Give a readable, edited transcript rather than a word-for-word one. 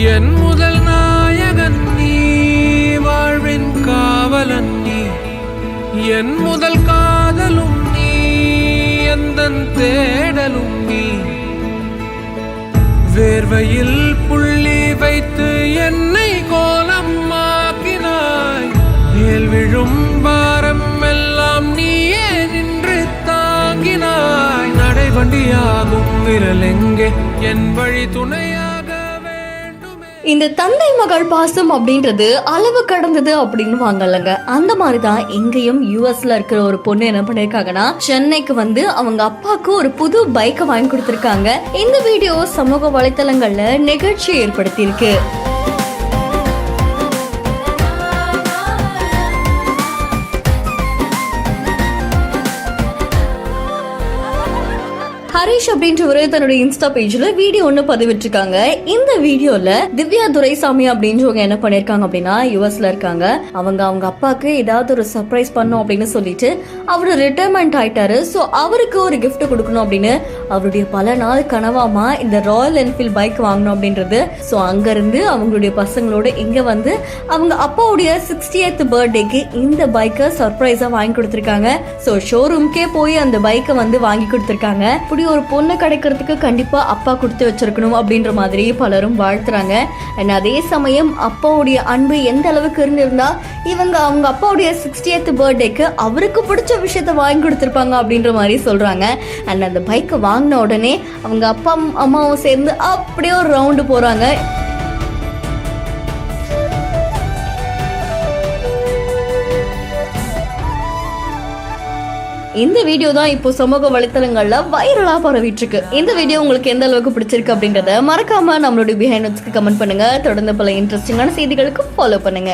என் முதல் நாயகன் நீ, வாழ்வின் காவலன் நீ, என் முதல் காதலும் நீ, எந்தன் தேடலும் நீ. வேர்வையில் புள்ளி வைத்து என்னை கோலம் ஆக்கினாய். மேல் விழும் பாரம் எல்லாம் நீயே நின்று தாங்கினாய். நடைவண்டியாகும் விரல் எங்கே, என் வழி துணையாக வேண்டுமே. இந்த தந்தை மகள் பாசம் அப்படின்றது அளவு கடந்தது அப்படின்னு வாங்கலங்க. அந்த மாதிரிதான் இங்கேயும் யூஎஸ்ல இருக்கிற ஒரு பொண்ணு என்ன பண்ணிருக்காங்கன்னா, சென்னைக்கு வந்து அவங்க அப்பாவுக்கு ஒரு புது பைக்கை வாங்கி கொடுத்திருக்காங்க. இந்த வீடியோ சமூக வலைத்தளங்கள்ல நிகழ்ச்சி ஏற்படுத்தியிருக்கு. ஹரிஷ் அப்படின்றவரு தன்னோட இன்ஸ்டா பேஜ்ல வீடியோ ஒண்ணு பதிவிட்டிருக்காங்க. இந்த வீடியோல திவ்யா துரைசாமி அப்படின்றவங்க என்ன பண்ணிருக்காங்க அப்படின்னா, யுஎஸ்ல இருக்காங்க. அவங்க அப்பாக்கு ஏதாவது ஒரு சர்ப்ரைஸ் பண்ணும் அப்படின்னு சொல்லிட்டு அவரு ரிட்டையர்மெண்ட் ஆயிட்டாரு. சோ அவருக்கு ஒரு கிஃப்ட் கொடுக்கணும் அப்படின்னு அவருடைய பல நாள் கனவாமா இந்த ராயல் என்ஃபீல்ட் பைக் வாங்கணும் அப்படின்றது. சோ அங்க இருந்து அவங்களுடைய பசங்களோட இங்க வந்து அவங்க அப்பாவுடைய 60th பர்த்டேக்கு இந்த பைக்கை சர்ப்ரைஸா வாங்கி கொடுத்திருக்காங்க. சோ ஷோரூம்கே போய் அந்த பைக்கை வந்து வாங்கி கொடுத்திருக்காங்க. ஒரு பொண்ணு கிடைக்கிறதுக்கு கண்டிப்பா அப்பா கொடுத்து வச்சிருக்கணும் அப்படின்ற மாதிரி பலரும் வாழ்த்துறாங்க. அதே சமயம் அப்பாவுடைய அன்பு எந்த அளவுக்கு இருந்திருந்தா இவங்க அவங்க அப்பாவுடைய 60th பர்த்டேக்கு அவருக்கு பிடிச்ச விஷயத்த வாங்கி கொடுத்திருப்பாங்க அப்படின்ற மாதிரி சொல்றாங்க. அண்ட் அந்த பைக்கை வாங்கின உடனே அவங்க அப்பா அம்மாவும் சேர்ந்து அப்படியே ஒரு ரவுண்டு போறாங்க. இந்த வீடியோ தான் இப்போ சமூக வலைத்தளங்கள்ல வைரலா பரவிட்டு இருக்கு. இந்த வீடியோ உங்களுக்கு எந்த அளவுக்கு பிடிச்சிருக்கு அப்படின்றத மறக்காம நம்மளுடைய பிஹைண்ட் நோட்ஸ்க்கு கமெண்ட் பண்ணுங்க. தொடர்ந்து பல இன்ட்ரெஸ்டிங்கான செய்திகளுக்கு ஃபாலோ பண்ணுங்க.